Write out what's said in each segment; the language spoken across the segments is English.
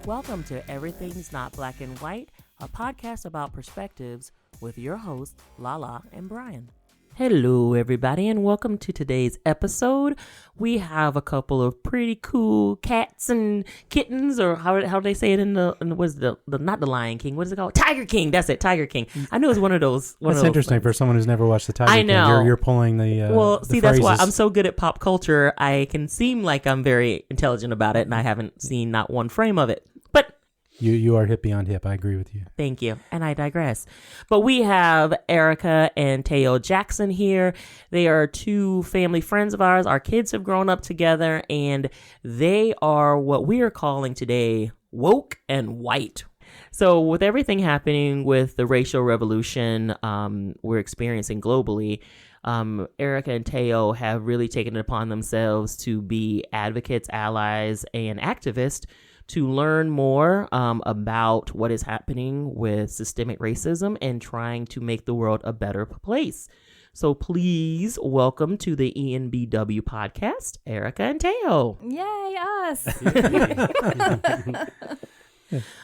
Welcome to Everything's Not Black and White, a podcast about perspectives with your hosts, Lala and Brian. Hello, everybody, and welcome to today's episode. We have a couple of pretty cool cats and kittens, or how do they say it in the not the Lion King? What is it called? Tiger King. That's it, Tiger King. I knew it was one of those. That's interesting for someone who's never watched the Tiger King. I know. You're pulling the see, that's why I'm so good at pop culture. I can seem like I'm very intelligent about it, and I haven't seen not one frame of it. But You are hip beyond hip. I agree with you. Thank you. And I digress. But we have Erika and Theo Jackson here. They are two family friends of ours. Our kids have grown up together, and they are what we are calling today woke and white. So with everything happening with the racial revolution we're experiencing globally, Erika and Theo have really taken it upon themselves to be advocates, allies, and activists to learn more about what is happening with systemic racism and trying to make the world a better place. So please welcome to the ENBW podcast, Erika and Theo. Yay, us.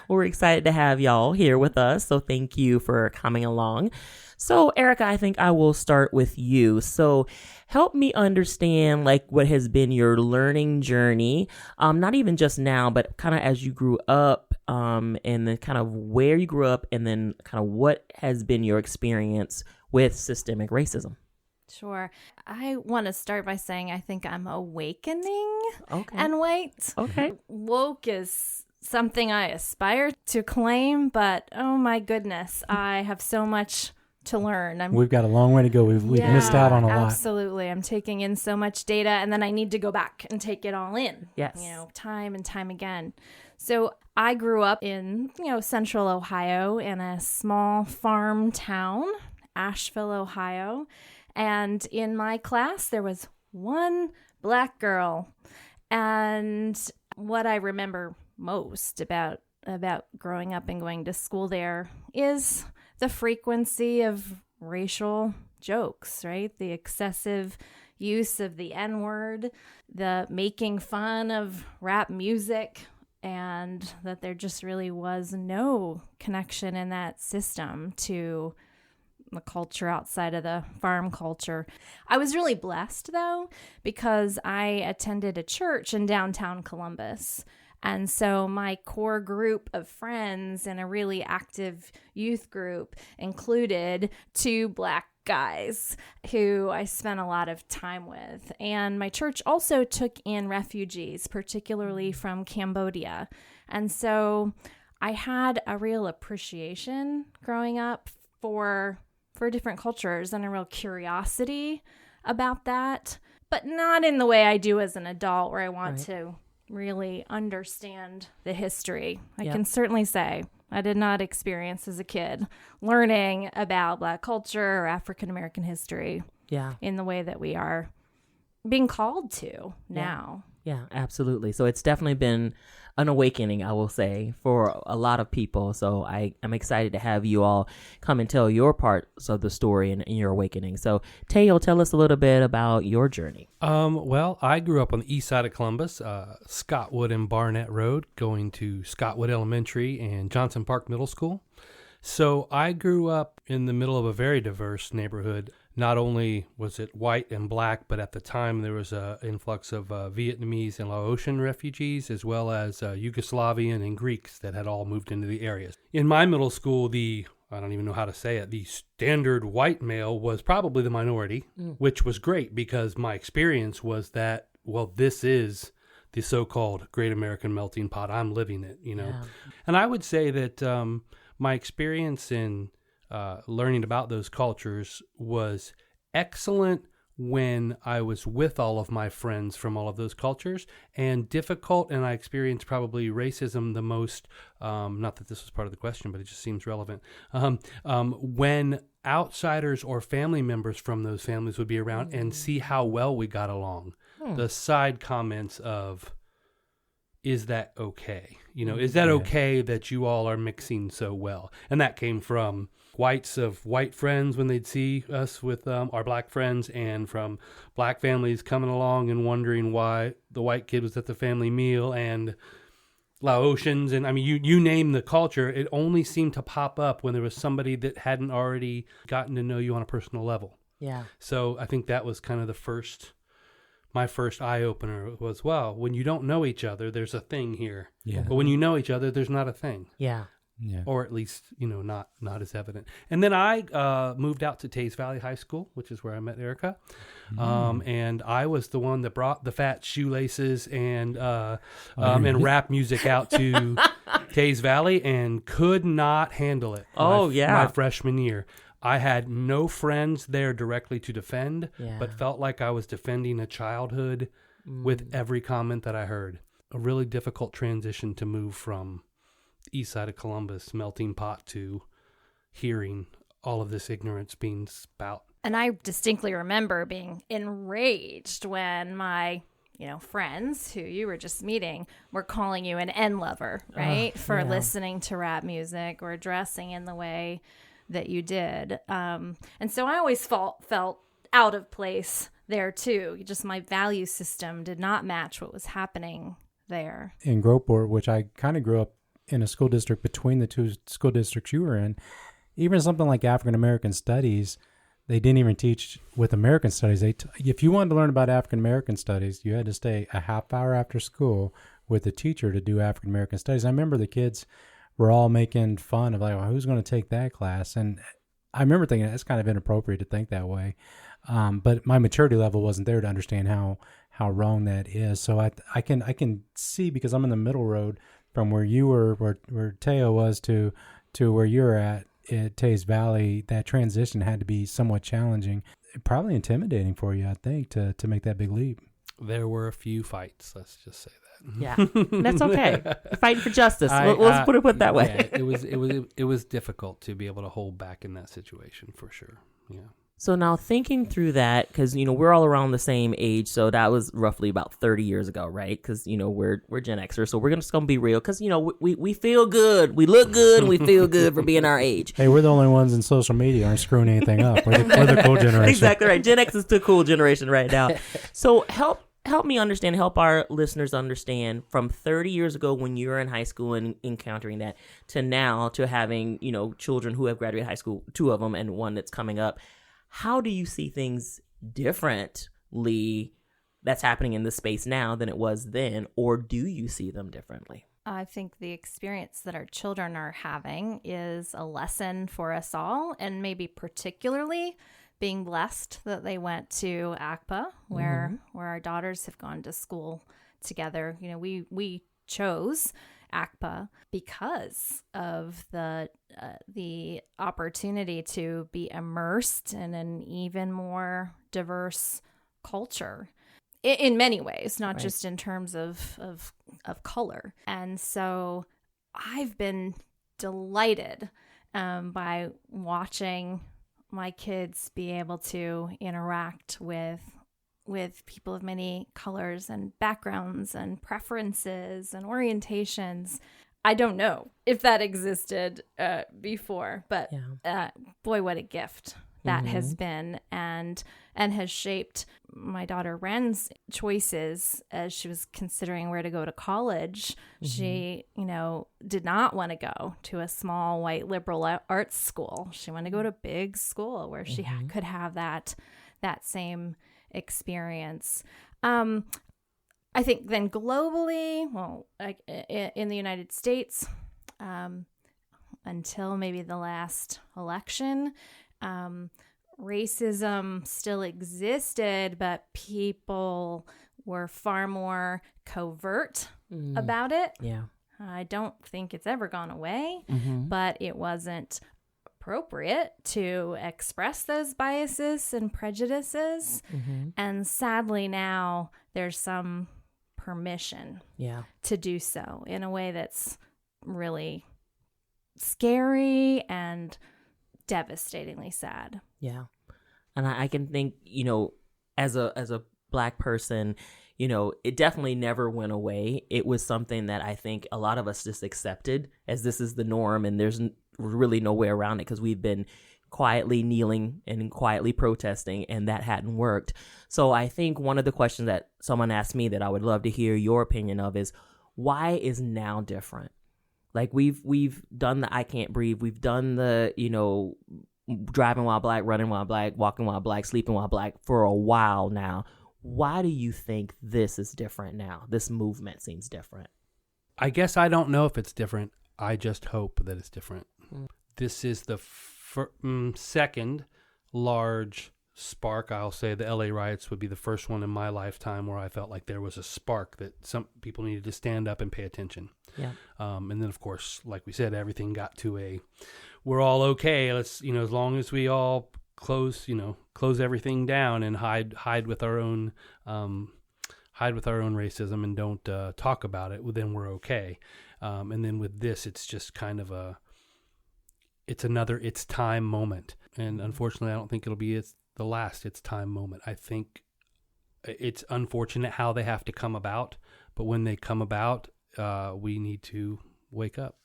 We're excited to have y'all here with us. So thank you for coming along. So Erika, I think I will start with you. So help me understand like what has been your learning journey, not even just now, but kind of as you grew up, and then kind of where you grew up, and then kind of what has been your experience with systemic racism. Sure. I want to start by saying I think I'm awakening Okay. and white. Okay. Woke is something I aspire to claim, but oh my goodness, I have so much to learn. We've got a long way to go. We've missed out on a lot. Absolutely. I'm taking in so much data, and then I need to go back and take it all in. Yes. Time and time again. So I grew up in, central Ohio in a small farm town, Asheville, Ohio. And in my class, there was one black girl. And what I remember most about growing up and going to school there is the frequency of racial jokes, right? The excessive use of the N-word, the making fun of rap music, and that there just really was no connection in that system to the culture outside of the farm culture. I was really blessed, though, because I attended a church in downtown Columbus. And so my core group of friends and a really active youth group included two black guys who I spent a lot of time with. And my church also took in refugees, particularly from Cambodia. And so I had a real appreciation growing up for different cultures and a real curiosity about that, but not in the way I do as an adult where I want to really understand the history. I can certainly say I did not experience as a kid learning about Black culture or African American history in the way that we are being called to now. Yeah, absolutely. So it's definitely been an awakening, I will say, for a lot of people. So I'm excited to have you all come and tell your parts of the story and your awakening. So Theo, tell us a little bit about your journey. Well, I grew up on the east side of Columbus, Scottwood and Barnett Road, going to Scottwood Elementary and Johnson Park Middle School. So I grew up in the middle of a very diverse neighborhood. Not only was it white and black, but at the time there was an influx of Vietnamese and Laotian refugees, as well as Yugoslavian and Greeks that had all moved into the areas. In my middle school, I don't even know how to say it, the standard white male was probably the minority, which was great because my experience was that, well, this is the so-called Great American Melting Pot. I'm living it, Yeah. And I would say that my experience in learning about those cultures was excellent when I was with all of my friends from all of those cultures, and difficult, and I experienced probably racism the most, not that this was part of the question, but it just seems relevant, when outsiders or family members from those families would be around and see how well we got along. The side comments of, is that okay? Is that okay that you all are mixing so well? And that came from whites of white friends when they'd see us with our black friends, and from black families coming along and wondering why the white kid was at the family meal, and Laotians, and I mean, you name the culture, it only seemed to pop up when there was somebody that hadn't already gotten to know you on a personal level. Yeah. So I think that was kind of my first eye-opener was, well, when you don't know each other, there's a thing here. Yeah. But when you know each other, there's not a thing. Yeah. Yeah. Or at least, not as evident. And then I moved out to Teays Valley High School, which is where I met Erika. And I was the one that brought the fat shoelaces and rap music out to Teays Valley and could not handle it. My freshman year. I had no friends there directly to defend, but felt like I was defending a childhood with every comment that I heard. A really difficult transition to move from east side of Columbus, melting pot, to hearing all of this ignorance being spout. And I distinctly remember being enraged when my friends who you were just meeting were calling you an N-lover, right? For listening to rap music or dressing in the way that you did. And so I always felt out of place there too. Just my value system did not match what was happening there. In Groveport, which I kind of grew up in a school district between the two school districts you were in, even something like African American studies, they didn't even teach with American studies. If you wanted to learn about African American studies, you had to stay a half hour after school with a teacher to do African American studies. I remember the kids were all making fun of like, well, who's going to take that class? And I remember thinking it's kind of inappropriate to think that way. But my maturity level wasn't there to understand how wrong that is. So I can see, because I'm in the middle road from where you were, where Theo was to where you're at Teays Valley, that transition had to be somewhat challenging, probably intimidating for you, I think, to make that big leap. There were a few fights, let's just say that. Yeah, that's okay. You're fighting for justice. Let's put it that way. Yeah, it was difficult to be able to hold back in that situation, for sure. Yeah. So now thinking through that, because, we're all around the same age, so that was roughly about 30 years ago, right? Because, we're Gen Xers, so we're just going to be real, because, we feel good, we look good, and we feel good for being our age. Hey, we're the only ones in social media aren't screwing anything up. We're the cool generation. Exactly right. Gen X is the cool generation right now. So help me understand, help our listeners understand, from 30 years ago when you were in high school and encountering that, to now, to having, children who have graduated high school, 2 of them and one that's coming up. How do you see things differently that's happening in this space now than it was then, or do you see them differently? I think the experience that our children are having is a lesson for us all, and maybe particularly being blessed that they went to ACPA, where our daughters have gone to school together. We chose ACPA because of the opportunity to be immersed in an even more diverse culture in many ways, not just in terms of color. And so I've been delighted by watching my kids be able to interact with people of many colors and backgrounds and preferences and orientations. I don't know if that existed before, but boy, what a gift that has been, and has shaped my daughter Ren's choices as she was considering where to go to college. She, did not want to go to a small white liberal arts school. She wanted to go to a big school where she could have that same experience. I think then globally, in the United States, until maybe the last election, racism still existed, but people were far more covert about it. Yeah. I don't think it's ever gone away, but it wasn't appropriate to express those biases and prejudices. And sadly now there's some permission to do so in a way that's really scary and devastatingly sad. Yeah. And I can think, as a Black person, it definitely never went away. It was something that I think a lot of us just accepted as this is the norm, and there's really no way around it because we've been quietly kneeling and quietly protesting, and that hadn't worked. So I think one of the questions that someone asked me that I would love to hear your opinion of is, why is now different? Like we've done the I can't breathe. We've done the, driving while black, running while black, walking while black, sleeping while black for a while now. Why do you think this is different now? This movement seems different. I guess I don't know if it's different. I just hope that it's different. This is the second large spark. I'll say the LA riots would be the first one in my lifetime where I felt like there was a spark that some people needed to stand up and pay attention. Yeah. And then, of course, like we said, everything got to we're all okay. Let's, as long as we all close everything down and hide with our own racism and don't talk about it, well, then we're okay. And then with this, it's just kind of it's time moment. And unfortunately, I don't think it'll be the last it's time moment. I think it's unfortunate how they have to come about, but when they come about, we need to wake up.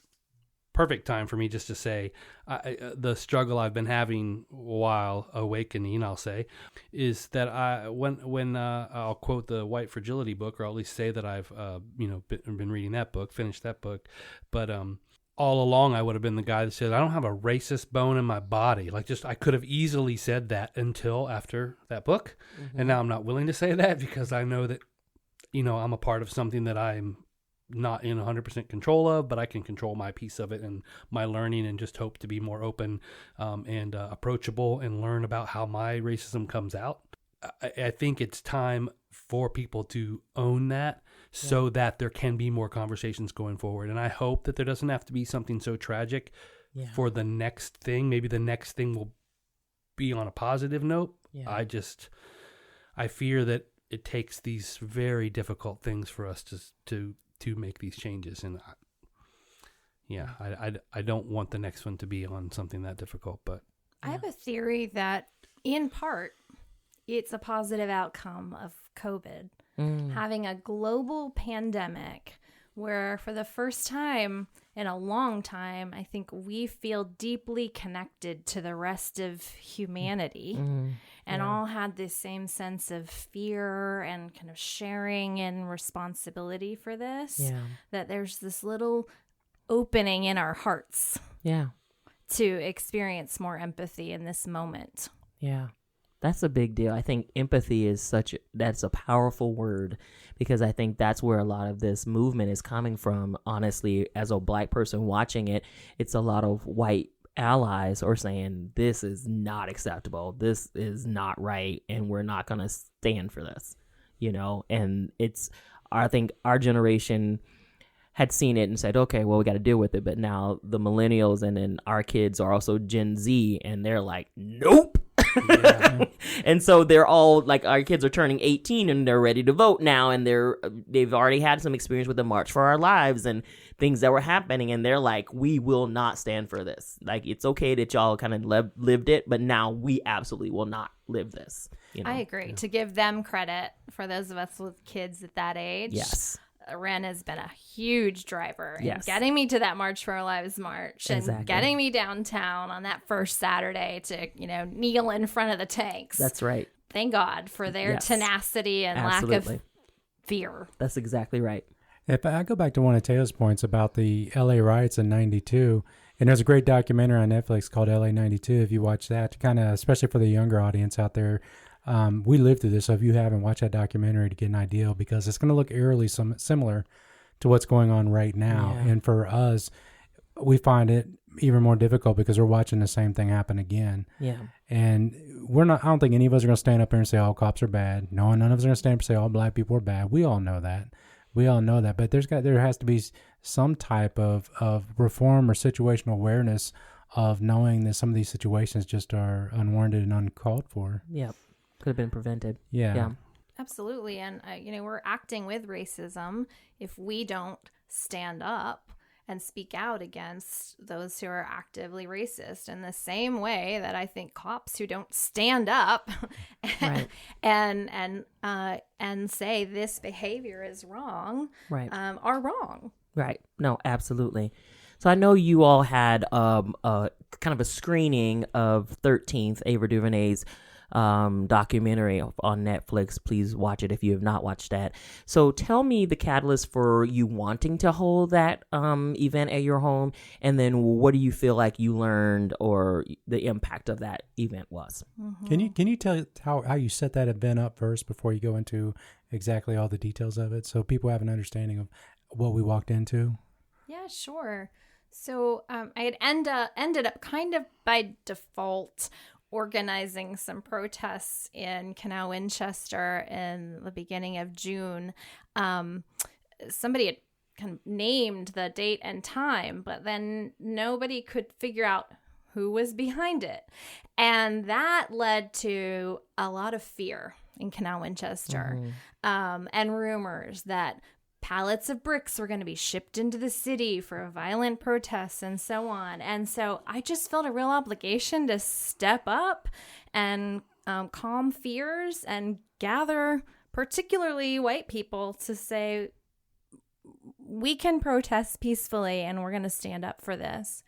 Perfect time for me just to say the struggle I've been having while awakening, I'll say, is that when I'll quote the White Fragility book, or at least say that I've been reading that book, finished that book, but all along I would have been the guy that said I don't have a racist bone in my body. Like, just I could have easily said that until after that book, and now I'm not willing to say that because I know that I'm a part of something that I'm not in 100% control of, but I can control my piece of it and my learning, and just hope to be more open and approachable and learn about how my racism comes out. I think it's time for people to own that so that there can be more conversations going forward. And I hope that there doesn't have to be something so tragic for the next thing. Maybe the next thing will be on a positive note. Yeah. I fear that it takes these very difficult things for us to make these changes. And I don't want the next one to be on something that difficult, but I have a theory that in part it's a positive outcome of COVID, having a global pandemic where for the first time in a long time, I think we feel deeply connected to the rest of humanity and all had this same sense of fear and kind of sharing and responsibility for this, that there's this little opening in our hearts to experience more empathy in this moment. Yeah. That's a big deal. I think empathy is that's a powerful word, because I think that's where a lot of this movement is coming from. Honestly, as a black person watching it, it's a lot of white allies are saying, this is not acceptable. This is not right. And we're not going to stand for this, and I think our generation had seen it and said, okay, well, we got to deal with it. But now the millennials and then our kids are also Gen Z, and they're like, nope. And so they're all like, our kids are turning 18 and they're ready to vote now, and they've already had some experience with the March for Our Lives and things that were happening, and they're like, we will not stand for this. Like, it's okay that y'all kind of lived it, but now we absolutely will not live this. I agree. To give them credit, for those of us with kids at that age, yes, Ren has been a huge driver in getting me to that March for Our Lives march and getting me downtown on that first Saturday to, kneel in front of the tanks. That's right. Thank God for their tenacity and lack of fear. That's exactly right. If I go back to one of Taylor's points about the LA riots in 92, and there's a great documentary on Netflix called LA 92. If you watch that, to kind of, especially for the younger audience out there, we lived through this, so if you haven't watched that documentary to get an idea, because it's going to look eerily similar to what's going on right now. Yeah. And for us, we find it even more difficult because we're watching the same thing happen again. Yeah. And I don't think any of us are going to stand up here and say all cops are bad. No, none of us are going to stand up and say all black people are bad. We all know that. But there has to be some type of reform or situational awareness of knowing that some of these situations just are unwarranted and uncalled for. Yeah. Could have been prevented. Yeah. Absolutely. And, we're acting with racism if we don't stand up and speak out against those who are actively racist, in the same way that I think cops who don't stand up and say this behavior is wrong are wrong. Right. No, absolutely. So I know you all had a kind of a screening of 13th Ava DuVernay's documentary on Netflix. Please watch it if you have not watched that. So tell me the catalyst for you wanting to hold that event at your home, and then what do you feel like you learned or the impact of that event was? Mm-hmm. Can you tell how you set that event up first before you go into exactly all the details of it, so people have an understanding of what we walked into? Yeah, sure. So I had ended up kind of by default organizing some protests in Canal Winchester in the beginning of June. Somebody had kind of named the date and time, but then nobody could figure out who was behind it. And that led to a lot of fear in Canal Winchester, and rumors that pallets of bricks were going to be shipped into the city for a violent protests and so on. And so I just felt a real obligation to step up and calm fears and gather particularly white people to say, we can protest peacefully and we're going to stand up for this.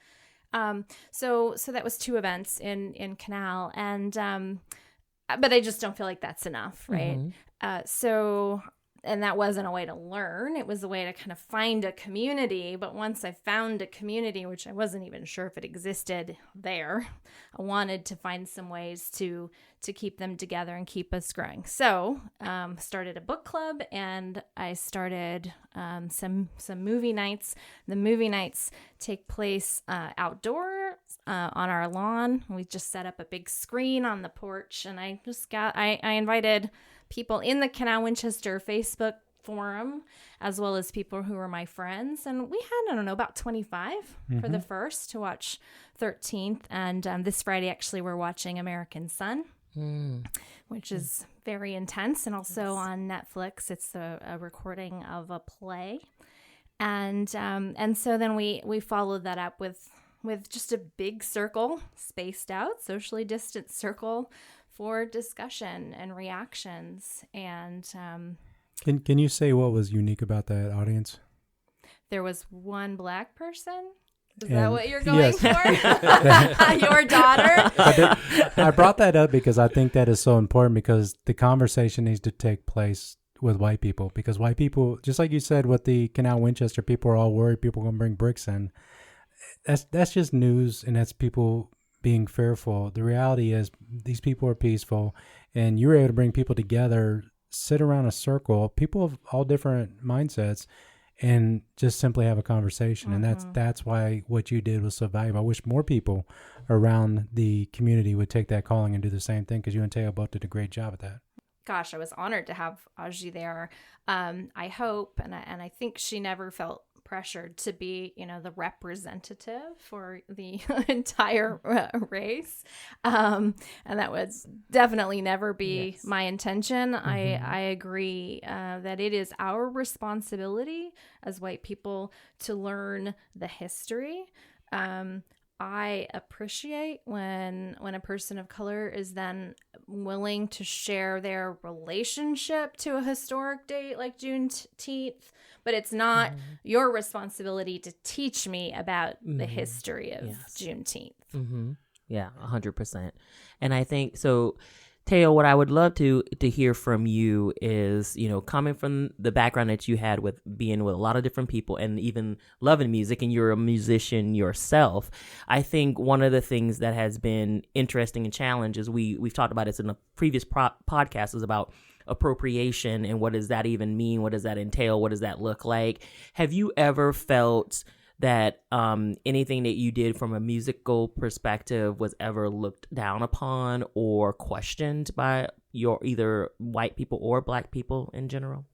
So that was 2 events in Canal, and but I just don't feel like that's enough, right? And that wasn't a way to learn. It was a way to kind of find a community. But once I found a community, which I wasn't even sure if it existed there, I wanted to find some ways to keep them together and keep us growing. So started a book club, and I started some movie nights. The movie nights take place outdoors on our lawn. We just set up a big screen on the porch, and I invited people in the Canal Winchester Facebook forum, as well as people who were my friends. And we had, I don't know, about 25 for the first to watch 13th. And this Friday, actually, we're watching American Son, which is very intense. And also on Netflix, it's a recording of a play. And so then we followed that up with just a big circle, spaced out, socially distant circle for discussion and reactions. And can you say what was unique about that audience? There was one Black person. Is And that what you're going for? Your daughter? I brought that up because I think that is so important, because the conversation needs to take place with white people, because white people, just like you said with the Canal Winchester, people are all worried people are going to bring bricks in. That's just news, and that's people being fearful. The reality is these people are peaceful, and you were able to bring people together, sit around a circle, people of all different mindsets, and just simply have a conversation. And that's why what you did was so valuable. I wish more people around the community would take that calling and do the same thing, because you and Theo both did a great job at that. Gosh, I was honored to have Aji there. I hope, and I think she never felt pressured to be, the representative for the entire race. And that would definitely never be my intention. I agree that it is our responsibility as white people to learn the history. I appreciate when a person of color is then willing to share their relationship to a historic date like Juneteenth, but it's not your responsibility to teach me about the history of Juneteenth. Yeah, 100%. And I think so. Theo, what I would love to hear from you is, coming from the background that you had with being with a lot of different people and even loving music, and you're a musician yourself. I think one of the things that has been interesting and challenging, we've talked about this in a previous podcast, is about appropriation and what does that even mean? What does that entail? What does that look like? Have you ever felt that anything that you did from a musical perspective was ever looked down upon or questioned by your either white people or Black people in general?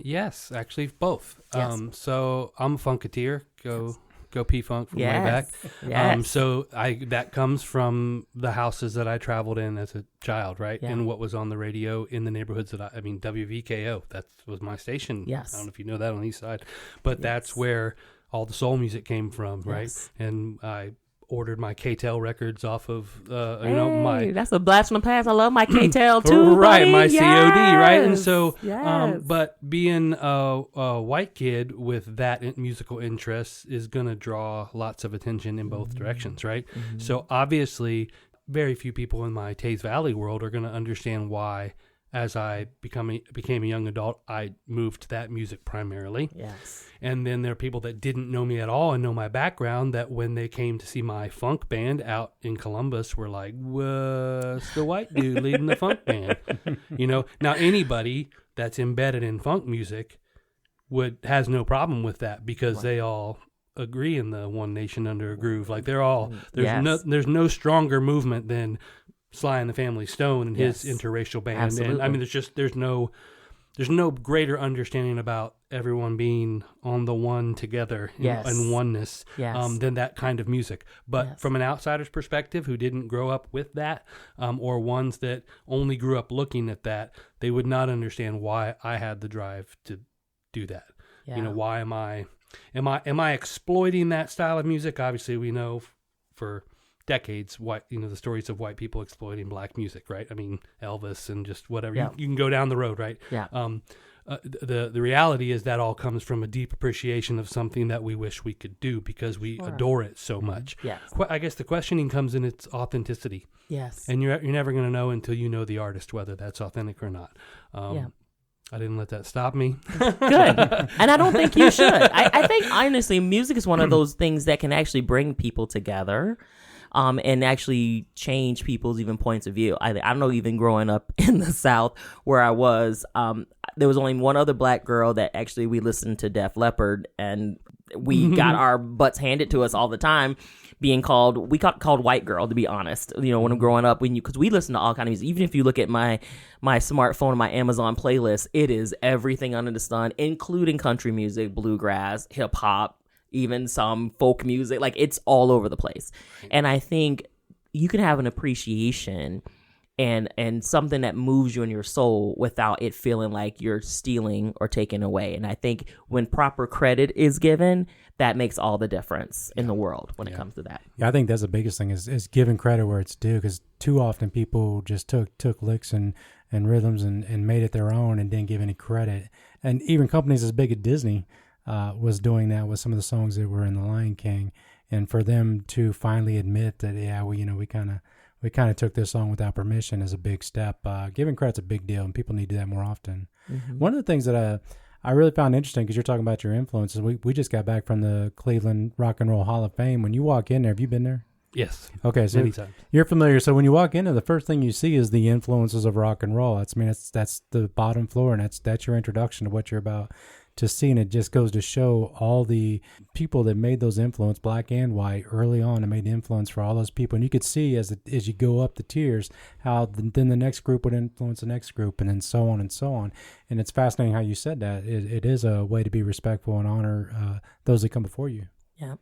Yes, actually both. Yes. So I'm a Funketeer. Go P-Funk from way back. Yes. So that comes from the houses that I traveled in as a child, right? Yeah. And what was on the radio in the neighborhoods that WVKO, that was my station. Yes. I don't know if you know that on the east side, but that's where all the soul music came from, right? Yes. And I ordered my K-Tel records off of, my... That's a blast from the past. I love my K-Tel too, right, buddy. my COD, right? And so, Yes. but being a white kid with that musical interest is going to draw lots of attention in both directions, right? So obviously, very few people in my Taze Valley world are going to understand why, as I became a young adult, I moved to that music primarily. Yes. And then there are people that didn't know me at all and know my background, that when they came to see my funk band out in Columbus were like, what's the white dude leading the funk band? Now anybody that's embedded in funk music has no problem with that, because they all agree in the one nation under a groove. Like there's no stronger movement than Sly and the Family Stone and his interracial band. Absolutely. And I mean, there's no greater understanding about everyone being on the one together in oneness than that kind of music. But from an outsider's perspective who didn't grow up with that, or ones that only grew up looking at that, they would not understand why I had the drive to do that. Yeah. Why am I exploiting that style of music? Obviously, we know for decades the stories of white people exploiting black music, right? I mean, Elvis and just whatever. You can go down the road, right? Yeah. The reality is that all comes from a deep appreciation of something that we wish we could do because we adore it so much. Yes. I guess the questioning comes in its authenticity. Yes. And you're never going to know until you know the artist whether that's authentic or not. I didn't let that stop me. Good. And I don't think you should. I think, honestly, music is one of those things that can actually bring people together, and actually change people's even points of view. I know, even growing up in the South where I was, there was only one other black girl that actually we listened to Def Leppard, and we got our butts handed to us all the time, being called white girl, to be honest. When I'm growing up, because we listen to all kind of music. Even if you look at my smartphone and my Amazon playlist, it is everything under the sun, including country music, bluegrass, hip hop, even some folk music. Like, it's all over the place. And I think you can have an appreciation and something that moves you in your soul without it feeling like you're stealing or taking away. And I think when proper credit is given, that makes all the difference in the world when it comes to that. Yeah, I think that's the biggest thing is giving credit where it's due, because too often people just took licks and rhythms and made it their own and didn't give any credit. And even companies as big as Disney was doing that with some of the songs that were in The Lion King. And for them to finally admit that, we kind of took this song without permission is a big step. Giving credit's a big deal, and people need to do that more often. Mm-hmm. One of the things that I really found interesting, because you're talking about your influences, we just got back from the Cleveland Rock and Roll Hall of Fame. When you walk in there, have you been there? Yes. Okay, so you're familiar. So when you walk in there, the first thing you see is the influences of rock and roll. That's the bottom floor, and that's your introduction to what you're about to see. And it just goes to show all the people that made those influence, black and white, early on, and made influence for all those people. And you could see as you go up the tiers how then the next group would influence the next group, and then so on and so on. And it's fascinating how you said that. It is a way to be respectful and honor those that come before you. Yeah.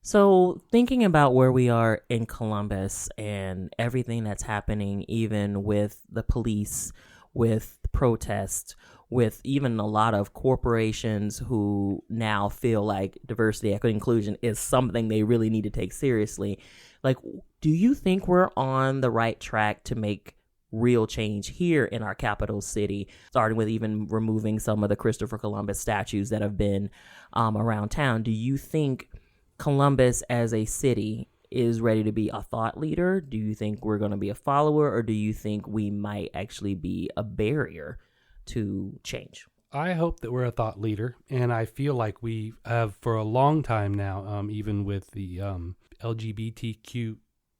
So thinking about where we are in Columbus and everything that's happening, even with the police, with protests, with even a lot of corporations who now feel like diversity, equity, inclusion is something they really need to take seriously. Like, do you think we're on the right track to make real change here in our capital city, starting with even removing some of the Christopher Columbus statues that have been around town? Do you think Columbus as a city is ready to be a thought leader? Do you think we're going to be a follower, or do you think we might actually be a barrier to change? I hope that we're a thought leader, and I feel like we have for a long time now, even with the LGBTQ.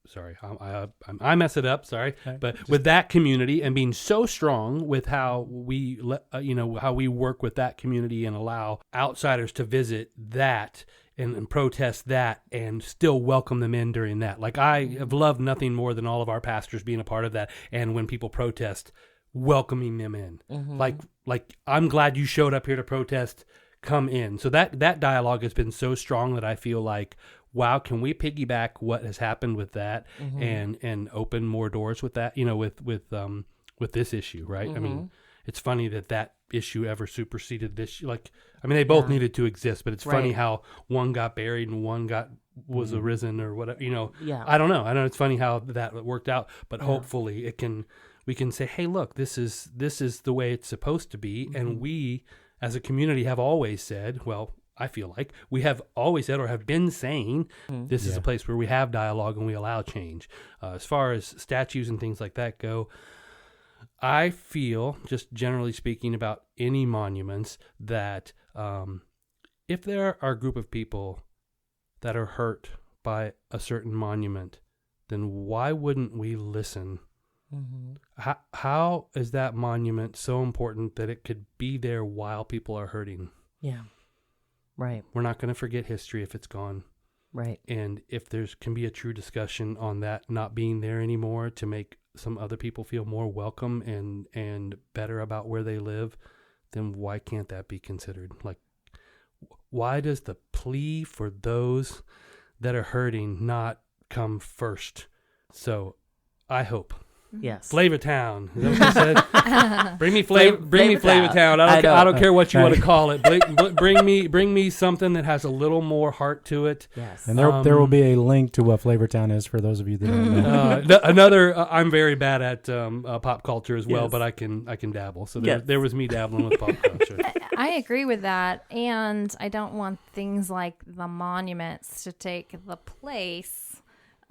Sorry, I mess it up. Sorry, but with that community and being so strong with how we, how we work with that community and allow outsiders to visit that and protest that and still welcome them in during that. Like, I have loved nothing more than all of our pastors being a part of that, and when people protest, welcoming them in. Mm-hmm. Like I'm glad you showed up here to protest. Come in. So that dialogue has been so strong that I feel like, wow, can we piggyback what has happened with that, mm-hmm. and open more doors with that? With this issue, right? Mm-hmm. I mean, it's funny that issue ever superseded this. Like, I mean, they both needed to exist, but it's funny how one got buried and one was mm-hmm. arisen or whatever. Yeah. I don't know. It's funny how that worked out, but hopefully we can say, hey, look, this is the way it's supposed to be, mm-hmm. and we as a community have always said, well, I feel like we have always said or have been saying this is a place where we have dialogue and we allow change. As far as statues and things like that go, I feel, just generally speaking about any monuments, that if there are a group of people that are hurt by a certain monument, then why wouldn't we listen? How is that monument so important that it could be there while people are hurting? Yeah. Right. We're not going to forget history if it's gone. Right. And if there's can be a true discussion on that not being there anymore to make some other people feel more welcome and better about where they live, then why can't that be considered? Like, why does the plea for those that are hurting not come first? So I hope. Yes. Flavor Town. Is that what you said? Bring me Flavor Town. I don't care what you want to call it. Bring me something that has a little more heart to it. Yes. And there will be a link to what Flavor Town is for those of you that don't know. I'm very bad at pop culture as well, Yes. but I can dabble. So there was me dabbling with pop culture. I agree with that. And I don't want things like the monuments to take the place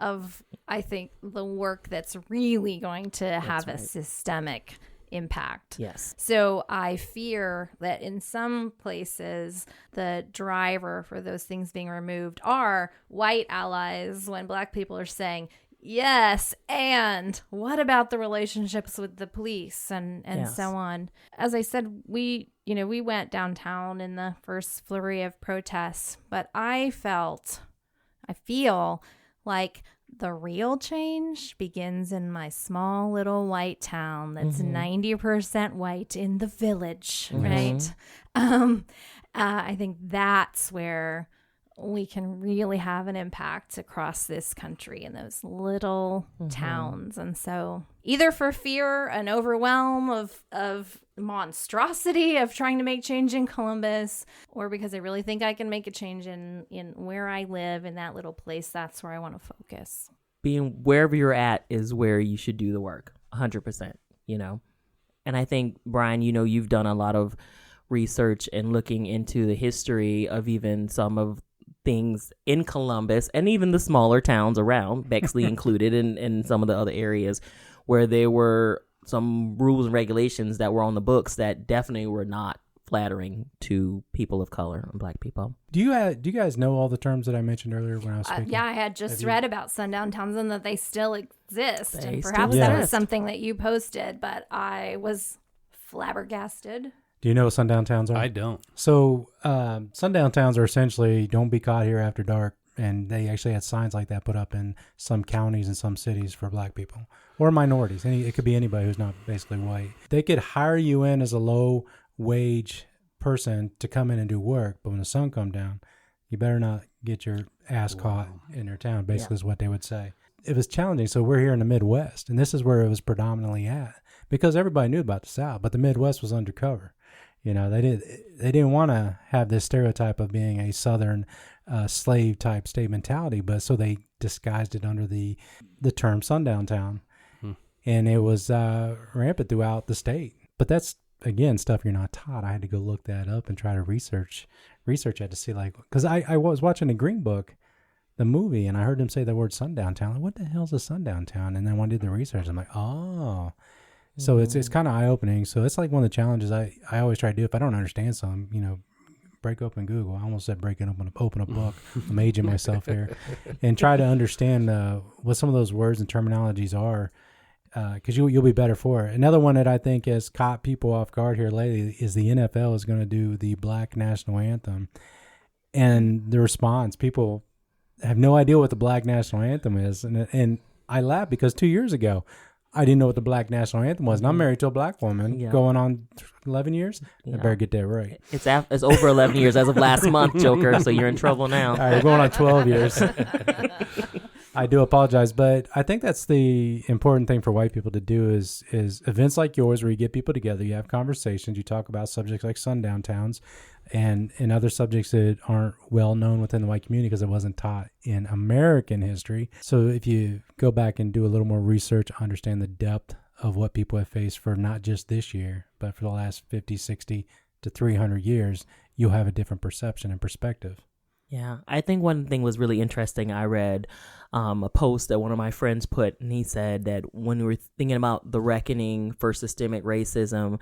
of, I think, the work that's really going to have a systemic impact. Yes. So I fear that in some places, the driver for those things being removed are white allies when Black people are saying, yes, and what about the relationships with the police and Yes. so on? As I said, we went downtown in the first flurry of protests, but I feel like the real change begins in my small little white town that's 90% white in the village, right? I think that's where we can really have an impact across this country in those little towns. And so either for fear and overwhelm of monstrosity of trying to make change in Columbus, or because I really think I can make a change in where I live in that little place, that's where I want to focus. Being wherever you're at is where you should do the work, 100%, And I think, Brian, you've done a lot of research and looking into the history of even some of things in Columbus and even the smaller towns around, Bexley included, and some of the other areas where there were some rules and regulations that were on the books that definitely were not flattering to people of color and Black people. Do you guys know all the terms that I mentioned earlier when I was speaking? Yeah, I had just read about sundown towns and that they still exist. They and still perhaps that was exist. something that you posted, but I was flabbergasted. Do you know what sundown towns are? I don't. So sundown towns are essentially don't be caught here after dark. And they actually had signs like that put up in some counties and some cities for Black people or minorities. It could be anybody who's not basically white. They could hire you in as a low wage person to come in and do work. But when the sun comes down, you better not get your ass caught in their town, basically is what they would say. It was challenging. So we're here in the Midwest, and this is where it was predominantly at because everybody knew about the South, but the Midwest was undercover. They didn't want to have this stereotype of being a Southern slave type state mentality, but so they disguised it under the term sundown town, and it was rampant throughout the state. But that's again stuff you're not taught. I had to go look that up and try to research it to see because I was watching the Green Book, the movie, and I heard them say the word sundown town. Like, what the hell's a sundown town? And then when I did the research, I'm like, oh. So it's kind of eye-opening. So it's like one of the challenges I always try to do if I don't understand something, break open Google. I almost said open a book. I'm aging myself here. And try to understand what some of those words and terminologies are because you'll be better for it. Another one that I think has caught people off guard here lately is the NFL is going to do the Black National Anthem. And the response, people have no idea what the Black National Anthem is. And I laugh because 2 years ago, I didn't know what the Black National Anthem was. And I'm married to a Black woman going on 11 years. I better get that right. It's over 11 years as of last month, Joker, so you're in trouble now. All right, we're going on 12 years. I do apologize, but I think that's the important thing for white people to do is events like yours where you get people together, you have conversations, you talk about subjects like sundown towns and other subjects that aren't well known within the white community because it wasn't taught in American history. So if you go back and do a little more research, understand the depth of what people have faced for not just this year, but for the last 50, 60 to 300 years, you'll have a different perception and perspective. Yeah, I think one thing was really interesting. I read a post that one of my friends put, and he said that when we were thinking about the reckoning for systemic racism,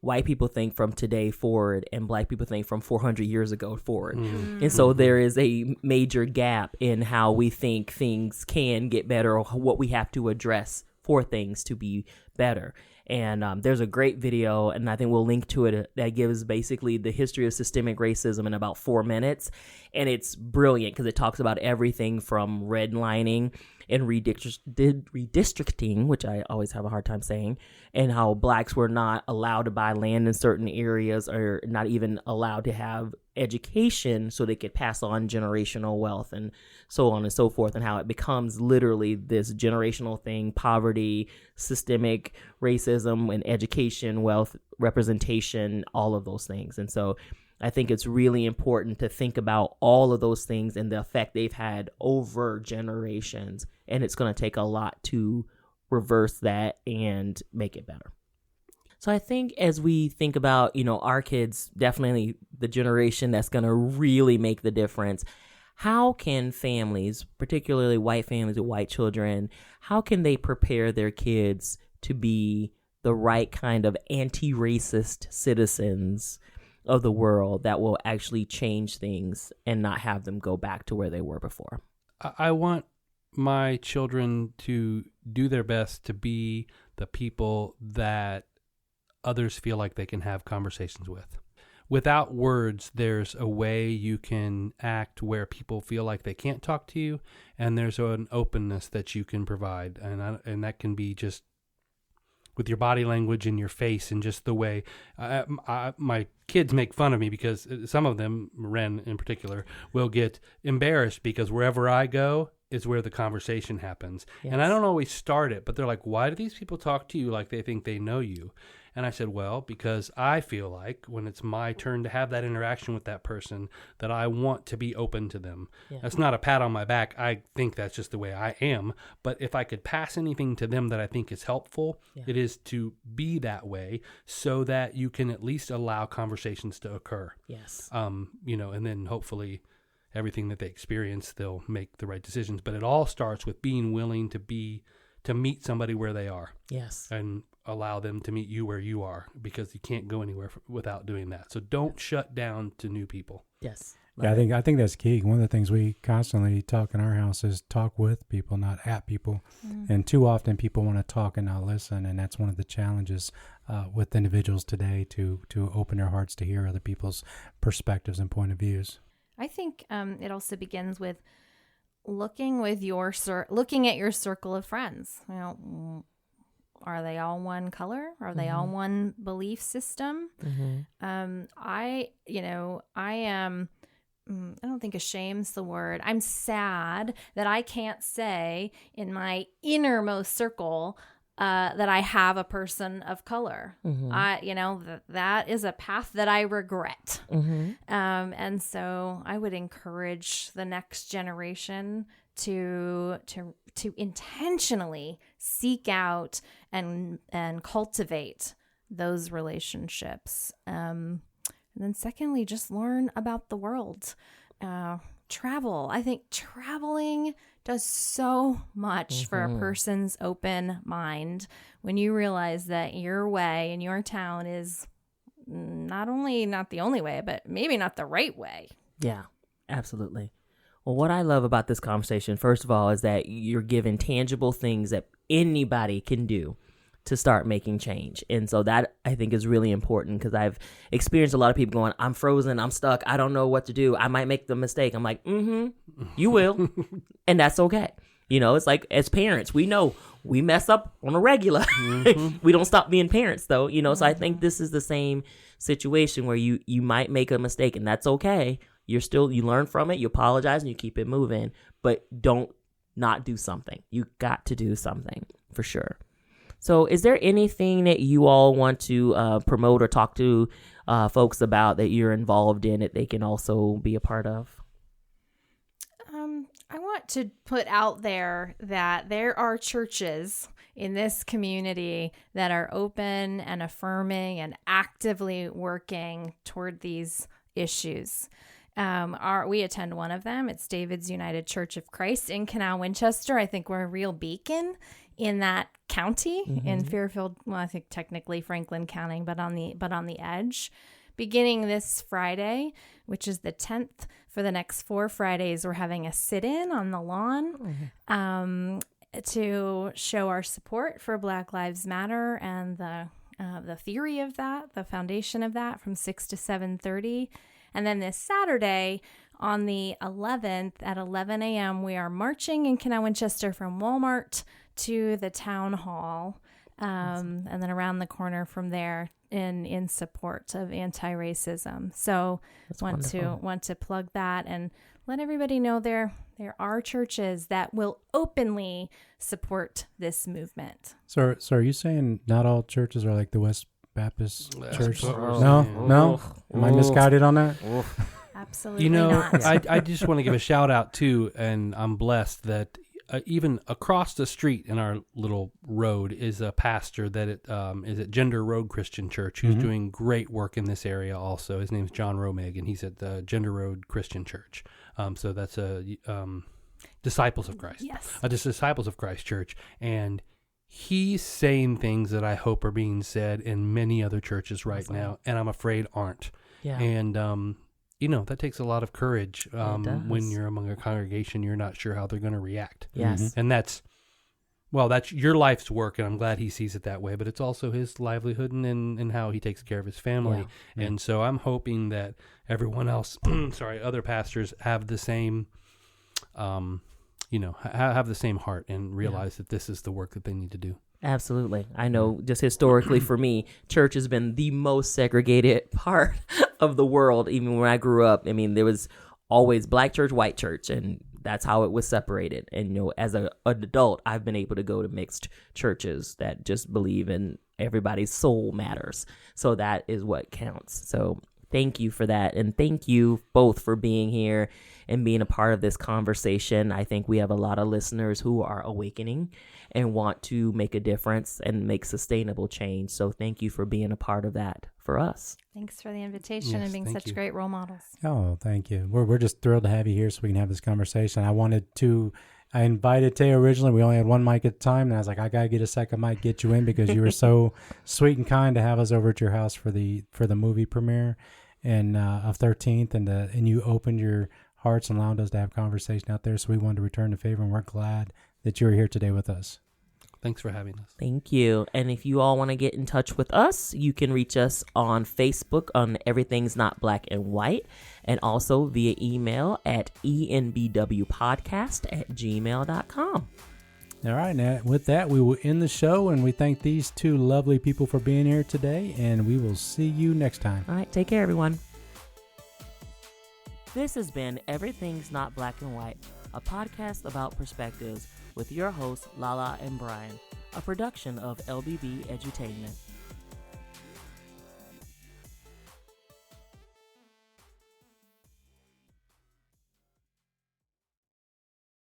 white people think from today forward, and black people think from 400 years ago forward. And so there is a major gap in how we think things can get better, or what we have to address for things to be better. And there's a great video, and I think we'll link to it, that gives basically the history of systemic racism in about 4 minutes. And it's brilliant because it talks about everything from redlining and redistricting, which I always have a hard time saying, and how blacks were not allowed to buy land in certain areas, or not even allowed to have education so they could pass on generational wealth, and so on and so forth, and how it becomes literally this generational thing: poverty, systemic racism, and education, wealth, representation, all of those things. And so I think it's really important to think about all of those things and the effect they've had over generations. And it's going to take a lot to reverse that and make it better. So I think as we think about, our kids, definitely the generation that's going to really make the difference, how can families, particularly white families with white children, how can they prepare their kids to be the right kind of anti-racist citizens of the world that will actually change things and not have them go back to where they were before? I want my children to do their best to be the people that others feel like they can have conversations with. Without words, there's a way you can act where people feel like they can't talk to you, and there's an openness that you can provide, and that can be just with your body language and your face, and just the way my kids make fun of me because some of them, Ren in particular, will get embarrassed because wherever I go is where the conversation happens. Yes. And I don't always start it, but they're like, why do these people talk to you like they think they know you? And I said, well, because I feel like when it's my turn to have that interaction with that person, that I want to be open to them. Yeah. That's not a pat on my back. I think that's just the way I am. But if I could pass anything to them that I think is helpful, it is to be that way so that you can at least allow conversations to occur. Yes. And then hopefully everything that they experience, they'll make the right decisions. But it all starts with being willing to meet somebody where they are. Yes. And allow them to meet you where you are, because you can't go anywhere without doing that. So don't shut down to new people. Yes. Yeah, I think that's key. One of the things we constantly talk in our house is talk with people, not at people. And too often people want to talk and not listen, and that's one of the challenges with individuals today to open their hearts to hear other people's perspectives and point of views. I think it also begins with looking at your circle of friends. Are they all one color? Are they all one belief system? I am, I don't think ashamed's the word. I'm sad that I can't say in my innermost circle that I have a person of color. That is a path that I regret. And so I would encourage the next generation to intentionally seek out and cultivate those relationships. And then secondly, just learn about the world. Travel. I think traveling does so much for a person's open mind when you realize that your way in your town is not only not the only way, but maybe not the right way. Yeah, absolutely. Well, what I love about this conversation, first of all, is that you're given tangible things that anybody can do to start making change. And so that, I think, is really important, because I've experienced a lot of people going, I'm frozen, I'm stuck, I don't know what to do, I might make the mistake. I'm like, you will. And that's okay. It's like, as parents, we know we mess up on a regular. We don't stop being parents, though. So I think this is the same situation where you might make a mistake, and that's okay. You learn from it, you apologize, and you keep it moving, but don't not do something. You got to do something for sure. So is there anything that you all want to promote or talk to folks about that you're involved in that they can also be a part of? I want want to put out there that there are churches in this community that are open and affirming and actively working toward these issues. We attend one of them. It's David's United Church of Christ in Canal Winchester. I think we're a real beacon in that county in Fairfield. Well, I think technically Franklin County, but on the edge. Beginning this Friday, which is the 10th, for the next 4 Fridays, we're having a sit-in on the lawn to show our support for Black Lives Matter and the theory of that, the foundation of that, from 6 to 7:30. And then this Saturday, on the 11th at 11 a.m., we are marching in Canal Winchester from Walmart to the town hall, and then around the corner from there in support of anti-racism. So want to plug that and let everybody know there are churches that will openly support this movement. So are you saying not all churches are like the West Baptist Church? Oh. No? Am I misguided on that? Absolutely You know, not. I just want to give a shout out too, and I'm blessed that even across the street in our little road is a pastor that is at Gender Road Christian Church, who's doing great work in this area also. His name's John Romig, and he's at the Gender Road Christian Church. So that's a Disciples of Christ. Yes. A Disciples of Christ church. And he's saying things that I hope are being said in many other churches right now, and I'm afraid aren't. Yeah. And, that takes a lot of courage when you're among a congregation. You're not sure how they're going to react. Yes. And that's your life's work, and I'm glad he sees it that way, but it's also his livelihood and how he takes care of his family. Yeah. And so I'm hoping that everyone else, other pastors have the same, have the same heart and realize that this is the work that they need to do. Absolutely. I know just historically for me, church has been the most segregated part of the world. Even when I grew up, I mean, there was always black church, white church, and that's how it was separated. And, as an adult, I've been able to go to mixed churches that just believe in everybody's soul matters. So that is what counts. So thank you for that. And thank you both for being here and being a part of this conversation. I think we have a lot of listeners who are awakening and want to make a difference and make sustainable change. So thank you for being a part of that for us. Thanks for the invitation and being such great role models. Oh, thank you. We're just thrilled to have you here so we can have this conversation. I invited Theo originally. We only had one mic at the time, and I was like, I got to get a second mic, get you in, because you were so sweet and kind to have us over at your house for the movie premiere of 13th, and you opened your hearts and allowed us to have conversation out there. So we wanted to return the favor, and we're glad that you're here today with us. Thanks for having us. Thank you. And if you all want to get in touch with us, you can reach us on Facebook on Everything's Not Black and White, and also via email at enbwpodcast@gmail.com. All right, now with that, we will end the show, and we thank these two lovely people for being here today, and we will see you next time. All right, take care, everyone. This has been Everything's Not Black and White, a podcast about perspectives with your hosts, Lala and Brian, a production of LBB Edutainment.